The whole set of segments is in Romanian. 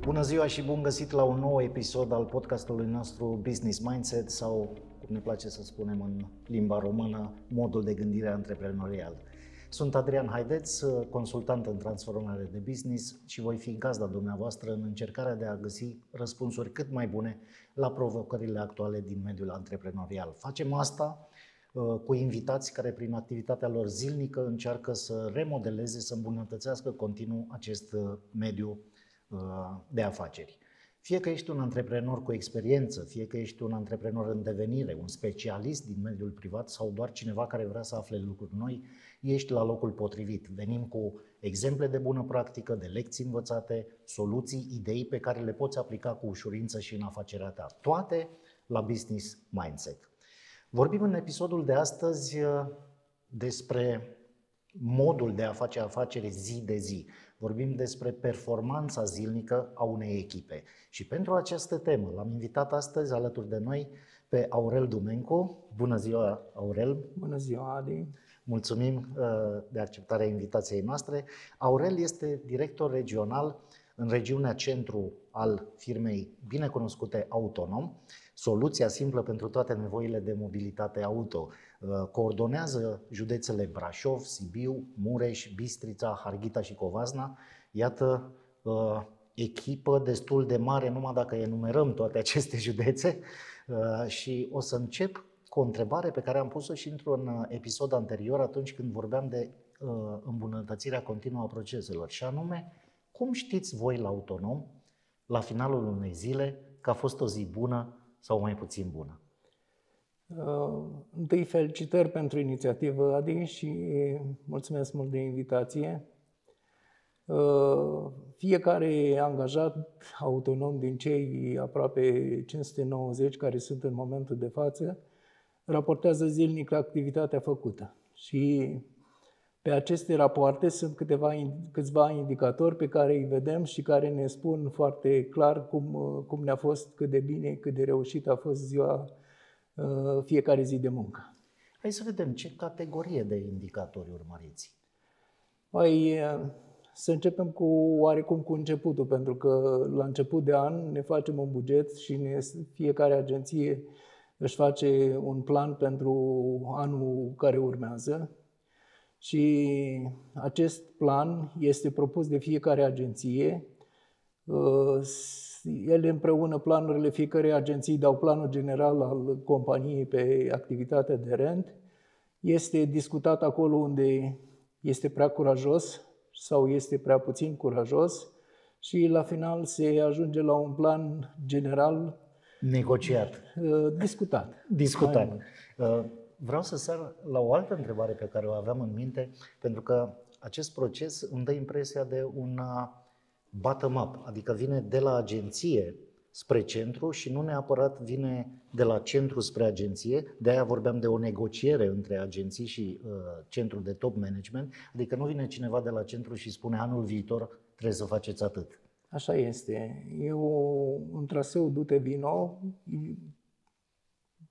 Bună ziua și bun găsit la un nou episod al podcastului nostru Business Mindset sau, cum ne place să spunem în limba română, modul de gândire antreprenorial. Sunt Adrian Haideț, consultant în transformare de business și voi fi gazda dumneavoastră în încercarea de a găsi răspunsuri cât mai bune la provocările actuale din mediul antreprenorial. Facem asta cu invitați care prin activitatea lor zilnică încearcă să remodeleze, să îmbunătățească continuu acest mediu de afaceri. Fie că ești un antreprenor cu experiență, fie că ești un antreprenor în devenire, un specialist din mediul privat sau doar cineva care vrea să afle lucruri noi, ești la locul potrivit. Venim cu exemple de bună practică, de lecții învățate, soluții, idei pe care le poți aplica cu ușurință și în afacerea ta. Toate la Business Mindset. Vorbim în episodul de astăzi despre modul de a face afaceri zi de zi. Vorbim despre performanța zilnică a unei echipe. Și pentru această temă l-am invitat astăzi alături de noi pe Aurel Dumencu. Bună ziua, Aurel! Bună ziua, Adi! Mulțumim de acceptarea invitației noastre. Aurel este director regional în regiunea centru al firmei binecunoscute Autonom, soluția simplă pentru toate nevoile de mobilitate auto. Coordonează județele Brașov, Sibiu, Mureș, Bistrița, Harghita și Covasna. Iată, echipă destul de mare, numai dacă enumerăm toate aceste județe. Și o să încep cu o întrebare pe care am pus-o și într-un episod anterior atunci când vorbeam de îmbunătățirea continuă a proceselor. Și anume, cum știți voi la Autonom, la finalul unei zile, că a fost o zi bună sau mai puțin bună? Întâi felicitări pentru inițiativă, Adi, și mulțumesc mult de invitație. Fiecare angajat autonom din cei aproape 590 care sunt în momentul de față raportează zilnic activitatea făcută. Și pe aceste rapoarte sunt câțiva indicatori pe care îi vedem și care ne spun foarte clar cum ne-a fost, cât de bine, cât de reușit a fost ziua, fiecare zi de muncă. Hai să vedem ce categorie de indicatori urmăriți. Să începem oarecum cu începutul, pentru că la început de an ne facem un buget și fiecare agenție își face un plan pentru anul care urmează. Și acest plan este propus de fiecare agenție. Ele împreună, planurile fiecărei agenții dau planul general al companiei pe activitatea de rent. Este discutat acolo unde este prea curajos sau este prea puțin curajos și la final se ajunge la un plan general negociat. Discutat. Vreau să sar la o altă întrebare pe care o aveam în minte, pentru că acest proces îmi dă impresia de un bottom-up, adică vine de la agenție spre centru și nu neapărat vine de la centru spre agenție. De aia vorbeam de o negociere între agenții și centrul de top management, adică nu vine cineva de la centru și spune anul viitor trebuie să faceți atât. Așa este. E un traseu du-te vino.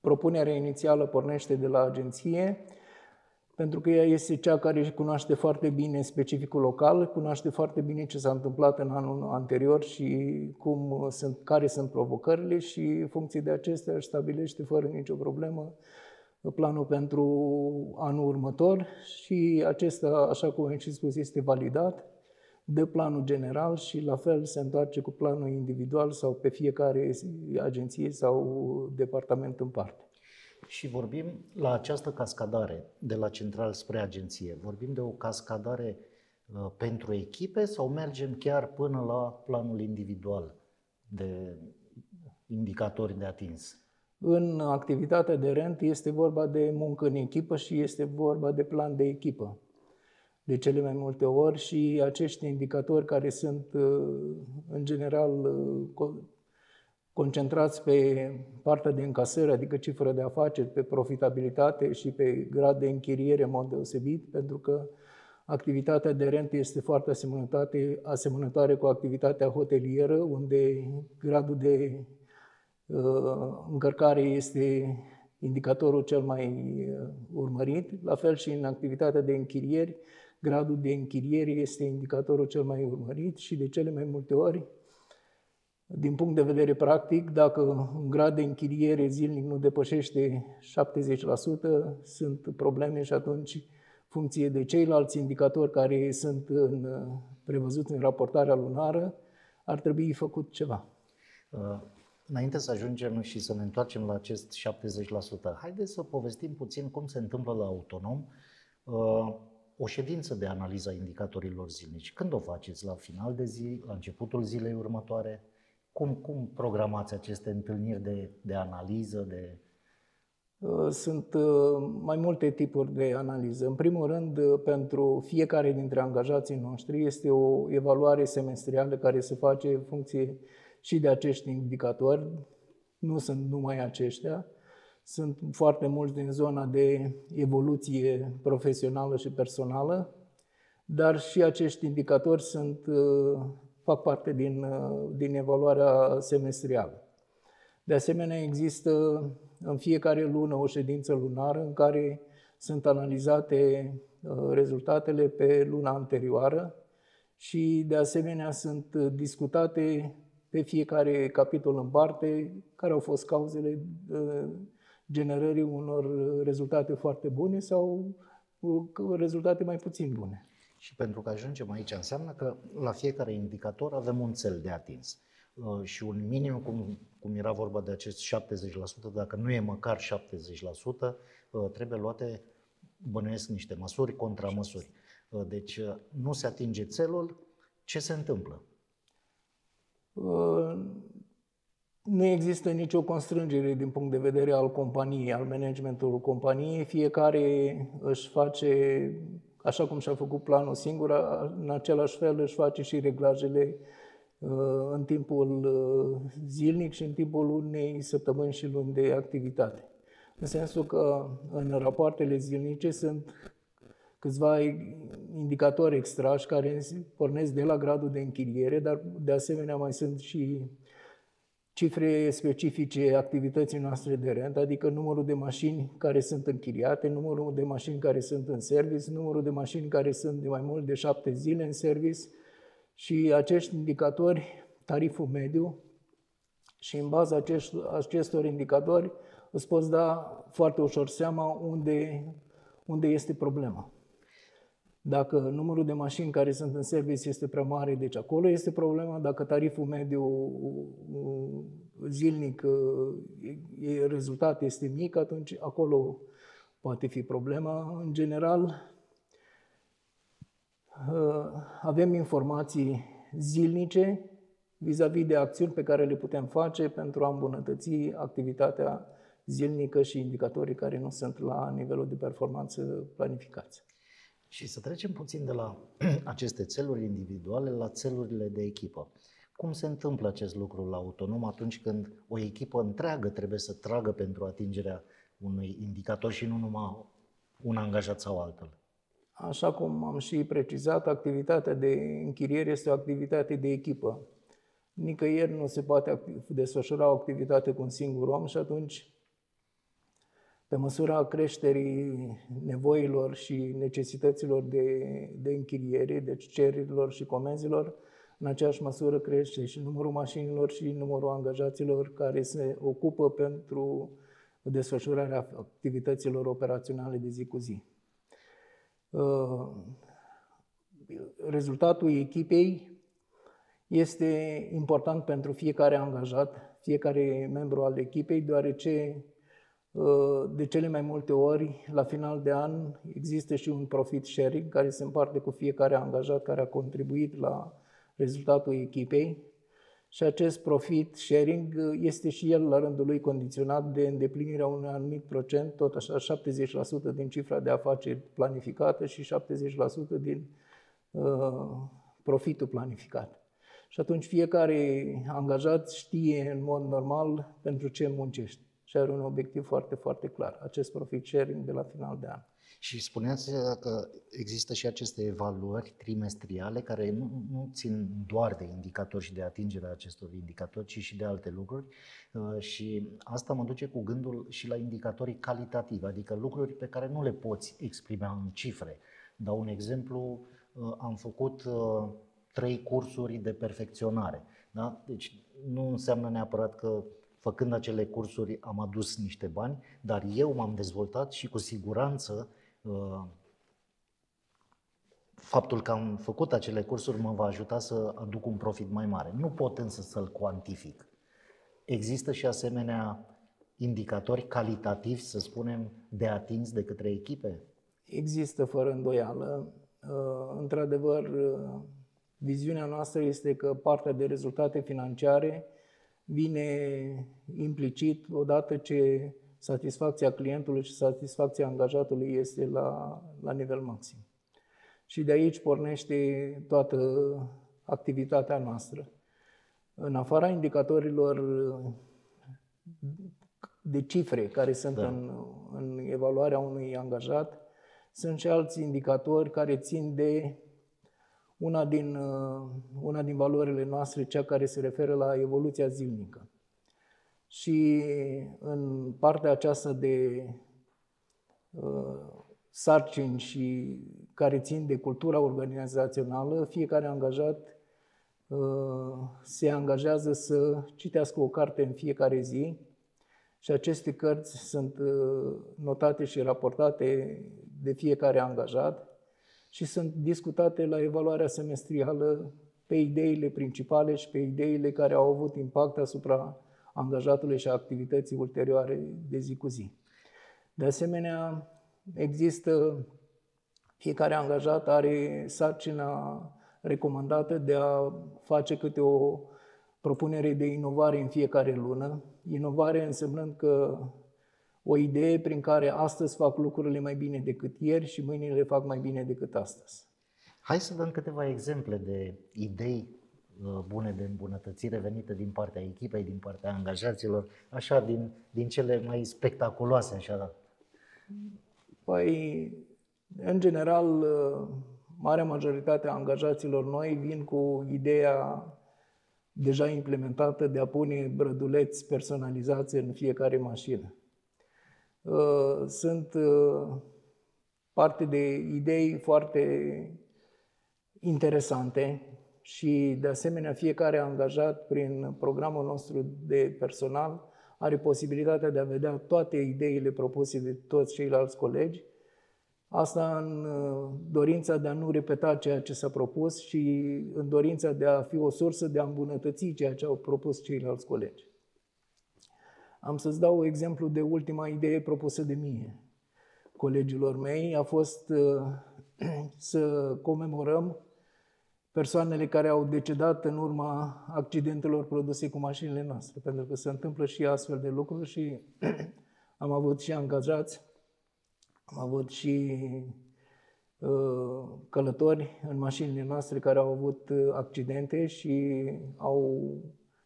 Propunerea inițială pornește de la agenție, pentru că ea este cea care cunoaște foarte bine specificul local, cunoaște foarte bine ce s-a întâmplat în anul anterior și care sunt provocările și în funcție de acestea își stabilește fără nicio problemă planul pentru anul următor și acesta, așa cum am și spus, este validat de planul general și la fel se întoarce cu planul individual sau pe fiecare agenție sau departament în parte. Și vorbim la această cascadare de la central spre agenție. Vorbim de o cascadare pentru echipe sau mergem chiar până la planul individual de indicatori de atins? În activitatea de rent este vorba de muncă în echipă și este vorba de plan de echipă. De cele mai multe ori și acești indicatori care sunt în general concentrați pe partea de încasări, adică cifră de afaceri, pe profitabilitate și pe grad de închiriere în mod deosebit, pentru că activitatea de rent este foarte asemănătoare cu activitatea hotelieră, unde gradul de încărcare este indicatorul cel mai urmărit, la fel și în activitatea de închirieri, gradul de închiriere este indicatorul cel mai urmărit și de cele mai multe ori Din punct de vedere practic, dacă un grad de închiriere zilnic nu depășește 70%, sunt probleme și atunci, funcție de ceilalți indicatori care sunt prevăzuți în raportarea lunară, ar trebui făcut ceva. Înainte să ajungem și să ne întoarcem la acest 70%, haideți să povestim puțin cum se întâmplă la Autonom o ședință de analiză a indicatorilor zilnici. Când o faceți? La final de zi, la începutul zilei următoare? Cum programați aceste întâlniri de analiză? Sunt mai multe tipuri de analiză. În primul rând, pentru fiecare dintre angajații noștri este o evaluare semestrială care se face în funcție și de acești indicatori. Nu sunt numai aceștia. Sunt foarte mulți din zona de evoluție profesională și personală, dar și acești indicatori fac parte din evaluarea semestrială. De asemenea, există în fiecare lună o ședință lunară în care sunt analizate rezultatele pe luna anterioară și, de asemenea, sunt discutate pe fiecare capitol în parte care au fost cauzele generării unor rezultate foarte bune sau rezultate mai puțin bune. Și pentru că ajungem aici, înseamnă că la fiecare indicator avem un țel de atins. Și un minim, cum era vorba de acest 70%, dacă nu e măcar 70%, trebuie luate, bănuiesc, niște măsuri, contramăsuri. Deci nu se atinge țelul, ce se întâmplă? Nu există nicio constrângere din punct de vedere al companiei, al managementului companiei. Fiecare își face, așa cum și-a făcut planul singur, în același fel își face și reglajele în timpul zilnic și în timpul unei săptămâni și luni de activitate. În sensul că în rapoartele zilnice sunt câțiva indicatori extrași care pornesc de la gradul de închiriere, dar de asemenea mai sunt și cifre specifice activității noastre de rent, adică numărul de mașini care sunt închiriate, numărul de mașini care sunt în service, numărul de mașini care sunt de mai mult de 7 zile în service și acești indicatori, tariful mediu, și în baza acestor indicatori îți poți da foarte ușor seama unde este problema. Dacă numărul de mașini care sunt în service este prea mare, deci acolo este problema. Dacă tariful mediu zilnic rezultat este mic, atunci acolo poate fi problema. În general, avem informații zilnice vis-a-vis de acțiuni pe care le putem face pentru a îmbunătăți activitatea zilnică și indicatorii care nu sunt la nivelul de performanță planificați. Și să trecem puțin de la aceste țeluri individuale la țelurile de echipă. Cum se întâmplă acest lucru la Autonom atunci când o echipă întreagă trebuie să tragă pentru atingerea unui indicator și nu numai un angajat sau altul? Așa cum am și precizat, activitatea de închiriere este o activitate de echipă. Nicăieri nu se poate desfășura o activitate cu un singur om și atunci, pe măsura creșterii nevoilor și necesităților de închiriere, deci cererilor și comenzilor, în aceeași măsură crește și numărul mașinilor și numărul angajaților care se ocupă pentru desfășurarea activităților operaționale de zi cu zi. Rezultatul echipei este important pentru fiecare angajat, fiecare membru al echipei, deoarece de cele mai multe ori, la final de an, există și un profit sharing care se împarte cu fiecare angajat care a contribuit la rezultatul echipei și acest profit sharing este și el la rândul lui condiționat de îndeplinirea unui anumit procent, tot așa 70% din cifra de afaceri planificată și 70% din profitul planificat. Și atunci fiecare angajat știe în mod normal pentru ce muncește și are un obiectiv foarte, foarte clar, acest profit sharing de la final de an. Și spuneați că există și aceste evaluări trimestriale care nu țin doar de indicatori și de atingerea acestor indicatori, ci și de alte lucruri. Și asta mă duce cu gândul și la indicatorii calitativi, adică lucruri pe care nu le poți exprima în cifre. Dau un exemplu, am făcut 3 cursuri de perfecționare. Da? Deci nu înseamnă neapărat că făcând acele cursuri am adus niște bani, dar eu m-am dezvoltat și cu siguranță faptul că am făcut acele cursuri mă va ajuta să aduc un profit mai mare. Nu pot însă să-l cuantific. Există și asemenea indicatori calitativi, să spunem, de atins de către echipe? Există fără îndoială. Într-adevăr, viziunea noastră este că partea de rezultate financiare vine implicit odată ce satisfacția clientului și satisfacția angajatului este la nivel maxim. Și de aici pornește toată activitatea noastră. În afara indicatorilor de cifre care sunt în evaluarea unui angajat, sunt și alți indicatori care țin de una din valorile noastre, cea care se referă la evoluția zilnică. Și în partea aceasta de sarcini și care țin de cultura organizațională, fiecare angajat se angajează să citească o carte în fiecare zi și aceste cărți sunt notate și raportate de fiecare angajat și sunt discutate la evaluarea semestrială pe ideile principale și pe ideile care au avut impact asupra angajatului și a activității ulterioare de zi cu zi. De asemenea, fiecare angajat are sarcina recomandată de a face câte o propunere de inovare în fiecare lună. Inovare însemnând că o idee prin care astăzi fac lucrurile mai bine decât ieri și mâine le fac mai bine decât astăzi. Hai să dăm câteva exemple de idei bune de îmbunătățire venite din partea echipei, din partea angajaților, așa din cele mai spectaculoase, așa. Păi, în general, marea majoritate a angajaților noi vin cu ideea deja implementată de a pune brăduleți personalizați în fiecare mașină. Sunt parte de idei foarte interesante și, de asemenea, fiecare angajat prin programul nostru de personal are posibilitatea de a vedea toate ideile propuse de toți ceilalți colegi. Asta în dorința de a nu repeta ceea ce s-a propus și în dorința de a fi o sursă de a îmbunătăți ceea ce au propus ceilalți colegi. Am să-ți dau exemplu de ultima idee propusă de mie. Colegilor mei a fost să comemorăm persoanele care au decedat în urma accidentelor produse cu mașinile noastre, pentru că se întâmplă și astfel de lucruri și am avut și angajați, am avut și călători în mașinile noastre care au avut accidente și au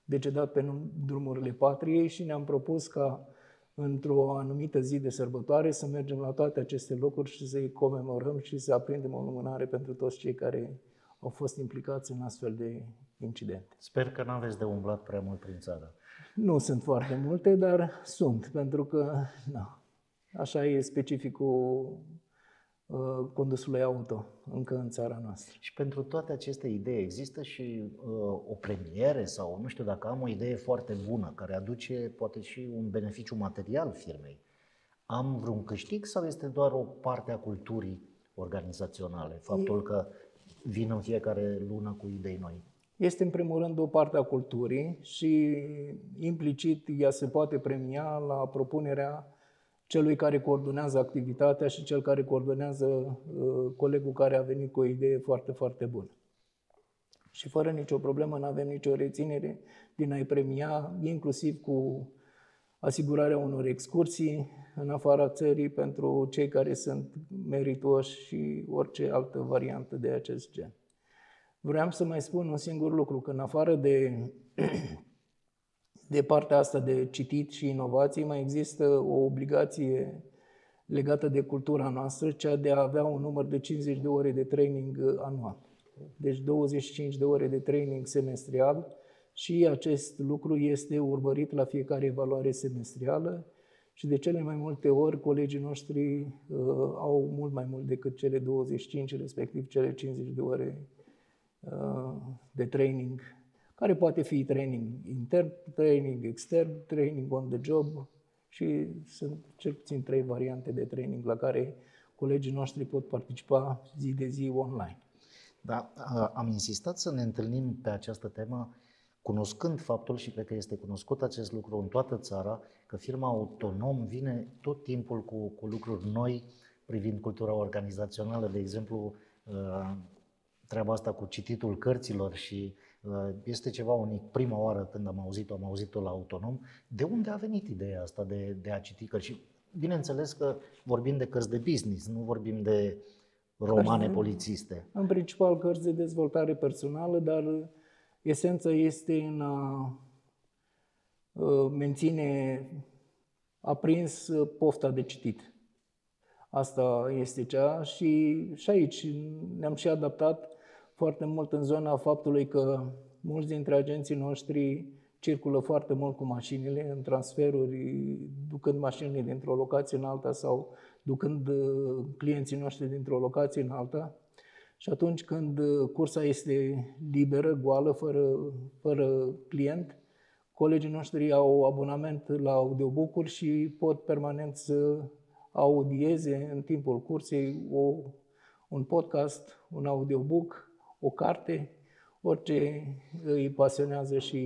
decedat pe drumurile patriei și ne-am propus ca într-o anumită zi de sărbătoare să mergem la toate aceste locuri și să-i comemorăm și să aprindem o lumânare pentru toți cei care au fost implicați în astfel de incidente. Sper că n-aveți de umblat prea mult prin țară. Nu sunt foarte multe, dar sunt, pentru că așa e specificul condusului auto încă în țara noastră. Și pentru toate aceste idei există și o premiere sau nu știu, dacă am o idee foarte bună care aduce poate și un beneficiu material firmei, am vreun câștig sau este doar o parte a culturii organizaționale, faptul că vin în fiecare lună cu idei noi? Este în primul rând o parte a culturii și implicit ea se poate premia la propunerea celui care coordonează activitatea și cel care coordonează colegul care a venit cu o idee foarte, foarte bună. Și fără nicio problemă, nu avem nicio reținere din a-i premia, inclusiv cu asigurarea unor excursii în afara țării pentru cei care sunt meritoși și orice altă variantă de acest gen. Vreau să mai spun un singur lucru, că în afară de partea asta de citit și inovații, mai există o obligație legată de cultura noastră, cea de a avea un număr de 50 de ore de training anual. Deci 25 de ore de training semestrial și acest lucru este urmărit la fiecare evaluare semestrială și de cele mai multe ori colegii noștri au mult mai mult decât cele 25, respectiv cele 50 de ore de training care poate fi training intern, training extern, training on the job și sunt cel puțin 3 variante de training la care colegii noștri pot participa zi de zi online. Da, am insistat să ne întâlnim pe această temă, cunoscând faptul, și cred că este cunoscut acest lucru în toată țara, că firma Autonom vine tot timpul cu lucruri noi privind cultura organizațională, de exemplu, treaba asta cu cititul cărților și este ceva unic. Prima oară când am auzit-o la Autonom. De unde a venit ideea asta de a citi cărți? Și bineînțeles că vorbim de cărți de business, nu vorbim de romane polițiste. În principal cărți de dezvoltare personală, dar esența este în a menține aprins pofta de citit. Asta este cea și aici ne-am și adaptat foarte mult în zona faptului că mulți dintre agenții noștri circulă foarte mult cu mașinile în transferuri, ducând mașinile dintr-o locație în alta sau ducând clienții noștri dintr-o locație în alta. Și atunci când cursa este liberă, goală, fără client, colegii noștri au abonament la audiobook-uri și pot permanent să audieze în timpul cursei un podcast, un audiobook, o carte, orice îi pasionează și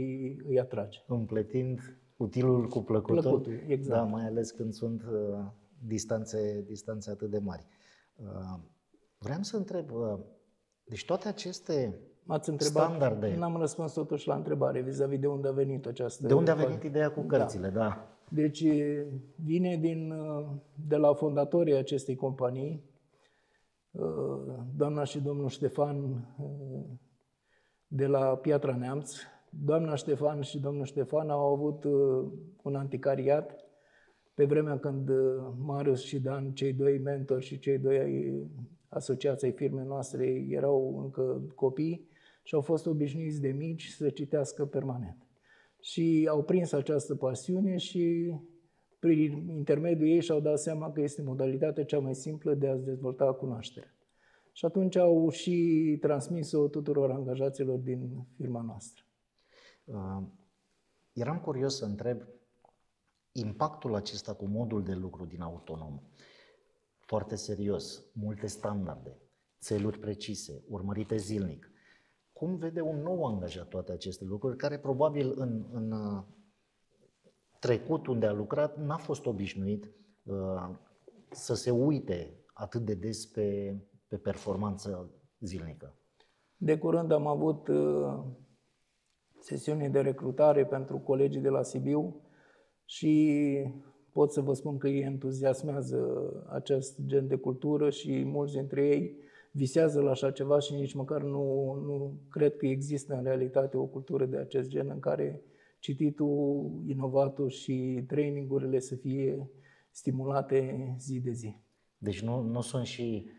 îi atrage. Împletind utilul cu plăcutul, exact. Da, mai ales când sunt distanțe atât de mari. Vreau să întreb, deci toate aceste standarde... N-am răspuns totuși la întrebare vis-a-vis de unde a venit această... De unde a venit ideea cu cărțile, da. Deci vine de la fondatorii acestei companii, doamna și domnul Ștefan de la Piatra Neamț. Doamna Ștefan și domnul Ștefan au avut un anticariat pe vremea când Marius și Dan, cei doi mentori și cei doi asociați ai firmei noastre, erau încă copii și au fost obișnuiți de mici să citească permanent. Și au prins această pasiune și prin intermediul ei și-au dat seama că este modalitatea cea mai simplă de a-ți dezvolta cunoașterea. Și atunci au și transmis-o tuturor angajaților din firma noastră. Eram curios să întreb impactul acesta cu modul de lucru din Autonom. Foarte serios, multe standarde, țeluri precise, urmărite zilnic. Cum vede un nou angajat toate aceste lucruri, care probabil în trecut unde a lucrat n-a fost obișnuit să se uite atât de des pe performanță zilnică? De curând am avut sesiuni de recrutare pentru colegii de la Sibiu și pot să vă spun că îi entuziasmează acest gen de cultură și mulți dintre ei visează la așa ceva și nici măcar nu cred că există în realitate o cultură de acest gen în care cititul, inovatul și trainingurile să fie stimulate zi de zi. Deci nu sunt și,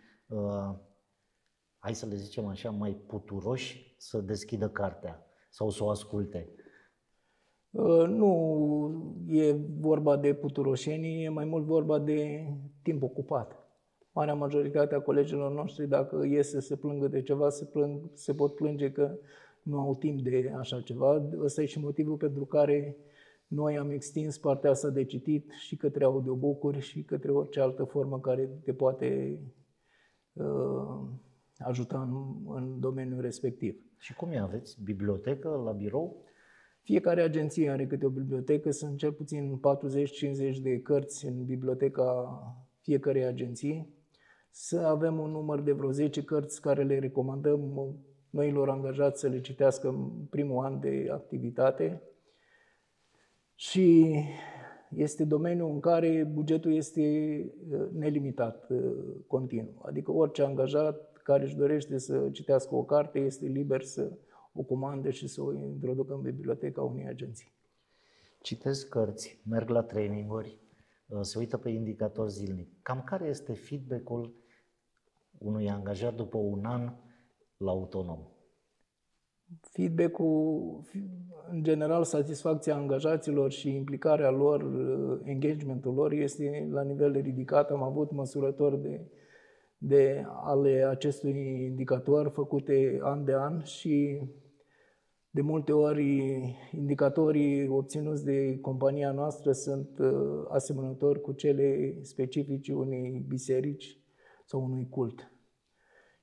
hai să le zicem așa, mai puturoși să deschidă cartea sau să o asculte? Nu e vorba de puturoșenie, e mai mult vorba de timp ocupat. Marea majoritate a colegilor noștri, dacă iese să plângă de ceva, se pot plânge că nu au timp de așa ceva. Ăsta e și motivul pentru care noi am extins partea asta de citit și către audiobook-uri și către orice altă formă care te poate ajuta în domeniul respectiv. Și cum e? Aveți bibliotecă la birou? Fiecare agenție are câte o bibliotecă, sunt cel puțin 40-50 de cărți în biblioteca fiecărei agenții. Să avem un număr de vreo 10 cărți care le recomandăm noilor angajați să le citească în primul an de activitate. Și este domeniul în care bugetul este nelimitat, continuu. Adică orice angajat care își dorește să citească o carte este liber să o comande și să o introducă în biblioteca unei agenții. Citesc cărți, merg la traininguri, se uită pe indicator zilnic. Cam care este feedback-ul unui angajat după un an la Autonom? Feedback-ul, în general, satisfacția angajaților și implicarea lor, engagementul lor este la nivel ridicat. Am avut măsurători ale acestui indicator făcute an de an și De multe ori, indicatorii obținuți de compania noastră sunt asemănători cu cele specifice unei biserici sau unui cult.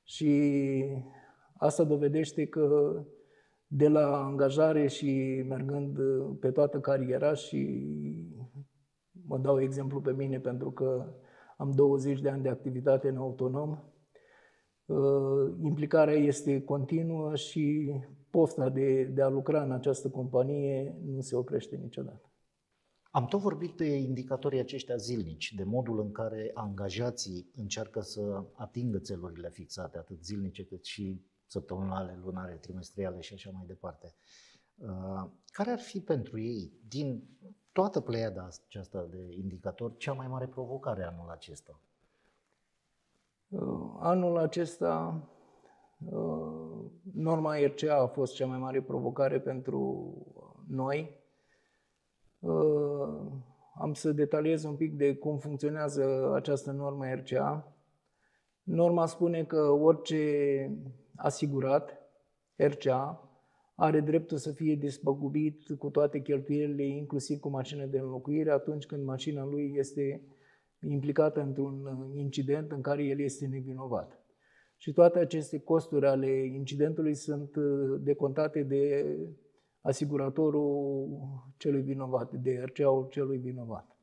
Și asta dovedește că de la angajare și mergând pe toată cariera, și mă dau exemplu pe mine pentru că am 20 de ani de activitate în autonom, implicarea este continuă și pofta de a lucra în această companie nu se oprește niciodată. Am tot vorbit de indicatorii aceștia zilnici, de modul în care angajații încearcă să atingă țelurile fixate, atât zilnice cât și săptămânale, lunare, trimestriale și așa mai departe. Care ar fi pentru ei, din toată pleiada aceasta de indicatori, cea mai mare provocare anul acesta? Anul acesta, norma RCA a fost cea mai mare provocare pentru noi. Am să detaliez un pic de cum funcționează această normă RCA. Norma spune că orice asigurat RCA are dreptul să fie despăgubit cu toate cheltuielile, inclusiv cu mașină de înlocuire, atunci când mașina lui este implicată într-un incident în care el este nevinovat. Și toate aceste costuri ale incidentului sunt decontate de asiguratorul celui vinovat, de RCA-ul celui vinovat.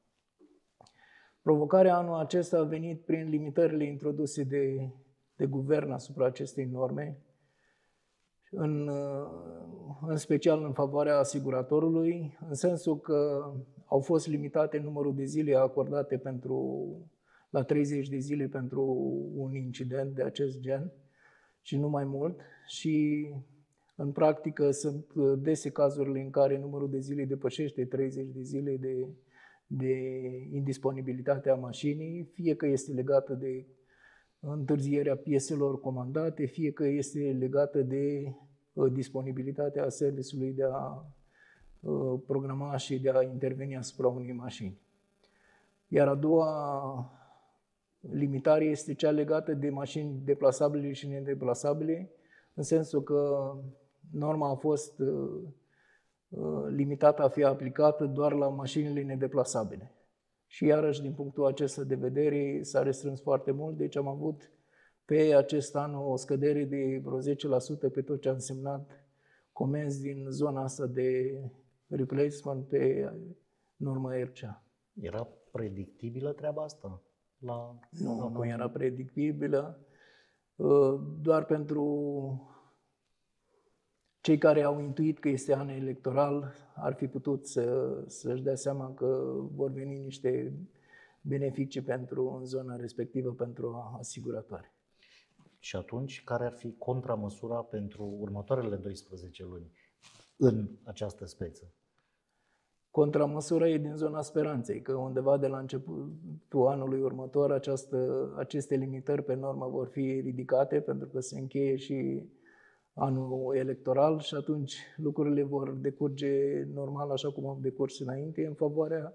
Provocarea anul acesta a venit prin limitările introduse de guvern asupra acestei norme, în special în favoarea asiguratorului, în sensul că au fost limitate numărul de zile acordate la 30 de zile pentru un incident de acest gen și nu mai mult. Și în practică sunt dese cazurile în care numărul de zile depășește 30 de zile de indisponibilitate a mașinii, fie că este legată de întârzierea pieselor comandate, fie că este legată de disponibilitatea serviciului de a programa și de a interveni asupra unei mașini. Iar a doua limitare este cea legată de mașini deplasabile și nedeplasabile, în sensul că norma a fost limitată a fi aplicată doar la mașinile nedeplasabile. Și iarăși, din punctul acesta de vedere, s-a restrâns foarte mult, deci am avut pe acest an o scădere de vreo 10% pe tot ce a însemnat comenzi din zona asta de replacement pe norma RCA. Era predictibilă treaba asta? Nu era predictibilă. Doar pentru cei care au intuit că este an electoral ar fi putut să-și dea seama că vor veni niște beneficii în zona respectivă pentru asiguratoare. Și atunci, care ar fi contramăsura pentru următoarele 12 luni în această speță? Contramăsura e din zona speranței, că undeva de la începutul anului următor aceste limitări pe normă vor fi ridicate, pentru că se încheie și anul electoral și atunci lucrurile vor decurge normal, așa cum au decurs înainte, în favoarea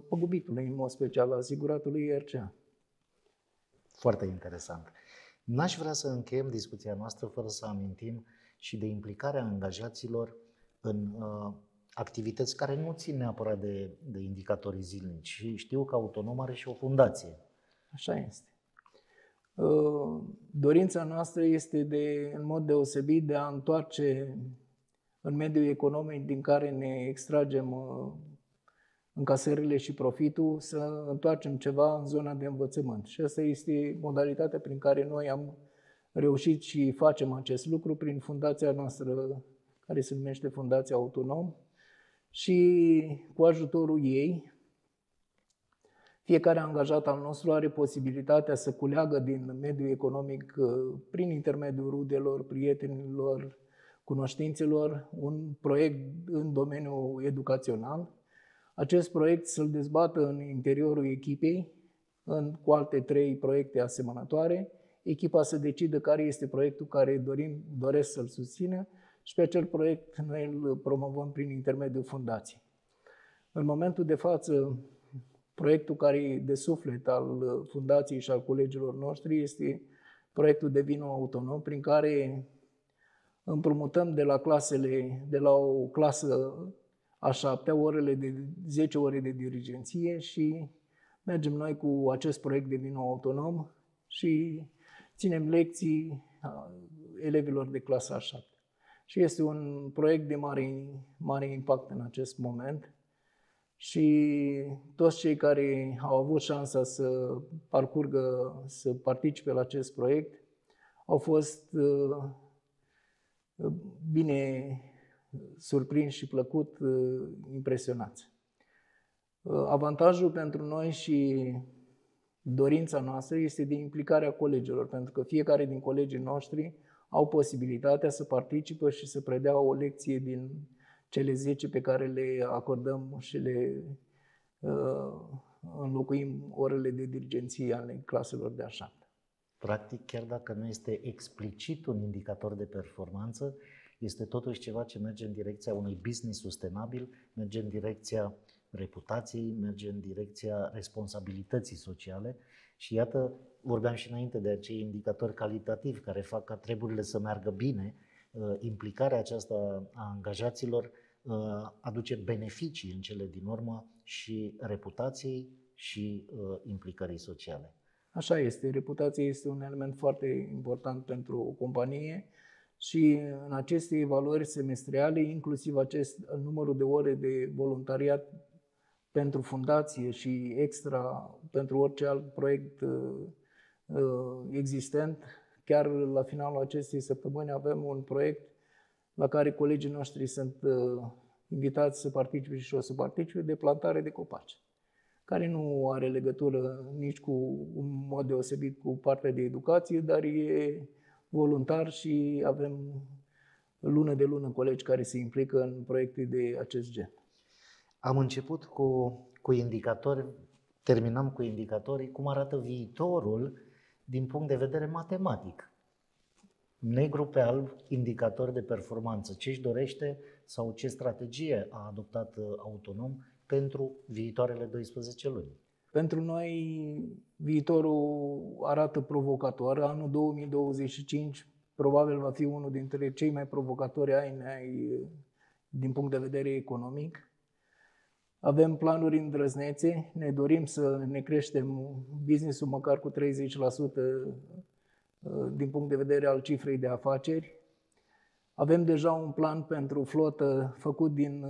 păgubitului, în mod special asiguratului RCA. Foarte interesant. N-aș vrea să încheiem discuția noastră fără să amintim și de implicarea angajaților în activități care nu țin neapărat de indicatorii zilnici. Și știu că Autonom are și o fundație. Așa este. Dorința noastră este în mod deosebit de a întoarce în mediul economic din care ne extragem încasările și profitul, să întoarcem ceva în zona de învățământ. Și asta este modalitatea prin care noi am reușit și facem acest lucru prin fundația noastră, care se numește Fundația Autonom, și cu ajutorul ei, fiecare angajat al nostru are posibilitatea să culeagă din mediul economic, prin intermediul rudelor, prietenilor, cunoștințelor, un proiect în domeniul educațional. Acest proiect să-l dezbată în interiorul echipei, cu alte 3 proiecte asemănătoare. Echipa să decidă care este proiectul care doresc să-l susțină și pe acel proiect noi îl promovăm prin intermediul fundației. În momentul de față, proiectul care e de suflet al fundației și al colegilor noștri este proiectul Devino Autonom, prin care împrumutăm de la o clasă a 7-a, orele de 10 ore de dirigenție și mergem noi cu acest proiect de vino autonom și ținem lecții elevilor de clasa a 7-a. Și este un proiect de mare impact în acest moment și toți cei care au avut șansa să să participe la acest proiect, au fost bine surprinși și plăcut impresionați. Avantajul pentru noi și dorința noastră este de implicarea colegilor, pentru că fiecare din colegii noștri au posibilitatea să participe și să predea o lecție din cele 10 pe care le acordăm și le înlocuim orele de dirigenție ale claselor de a 7-a. Practic, chiar dacă nu este explicit un indicator de performanță, este totuși ceva ce merge în direcția unui business sustenabil, merge în direcția reputației, merge în direcția responsabilității sociale și iată, vorbeam și înainte de acei indicatori calitativi care fac ca treburile să meargă bine, implicarea aceasta a angajaților aduce beneficii în cele din urmă și reputației și implicării sociale. Așa este, reputația este un element foarte important pentru o companie și în aceste evaluări semestriale, inclusiv acest numărul de ore de voluntariat pentru fundație și extra pentru orice alt proiect existent, chiar la finalul acestei săptămâni avem un proiect la care colegii noștri sunt invitați să participe și o să participe, de plantare de copaci, care nu are legătură nici cu un mod deosebit cu partea de educație, dar e voluntar și avem lună de lună colegi care se implică în proiecte de acest gen. Am început cu indicatori, terminăm cu indicatorii. Cum arată viitorul din punct de vedere matematic? Negru pe alb, indicatori de performanță. Ce își dorește sau ce strategie a adoptat Autonom pentru viitoarele 12 luni? Pentru noi, viitorul arată provocator. Anul 2025 probabil va fi unul dintre cei mai provocatori ani din punct de vedere economic. Avem planuri îndrăznețe, ne dorim să ne creștem business-ul măcar cu 30% din punct de vedere al cifrei de afaceri. Avem deja un plan pentru flotă făcut din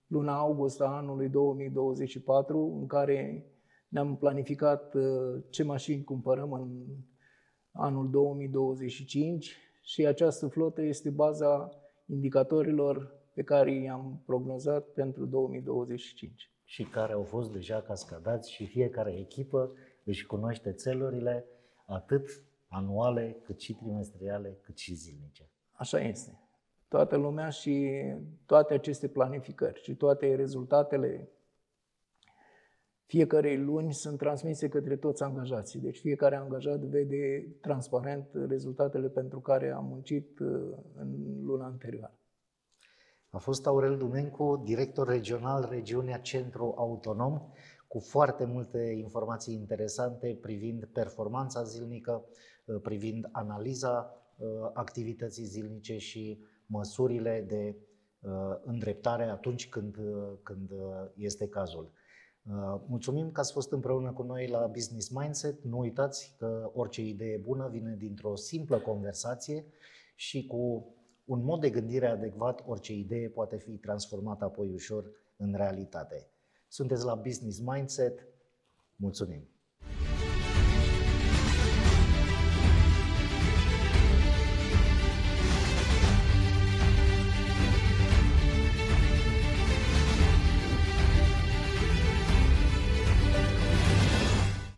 luna august a anului 2024, în care ne-am planificat ce mașini cumpărăm în anul 2025 și această flotă este baza indicatorilor pe care i-am prognozat pentru 2025. Și care au fost deja cascadați și fiecare echipă își cunoaște țelurile, atât anuale, cât și trimestriale, cât și zilnice. Așa este. Toată lumea și toate aceste planificări și toate rezultatele fiecarei luni sunt transmise către toți angajații. Deci fiecare angajat vede transparent rezultatele pentru care a muncit în luna anterioară. A fost Aurel Dumencu, director regional Regiunea Centru Autonom, cu foarte multe informații interesante privind performanța zilnică, privind analiza activității zilnice și măsurile de îndreptare atunci când este cazul. Mulțumim că ați fost împreună cu noi la Business Mindset. Nu uitați că orice idee bună vine dintr-o simplă conversație și cu un mod de gândire adecvat, orice idee poate fi transformată apoi ușor în realitate. Sunteți la Business Mindset. Mulțumim!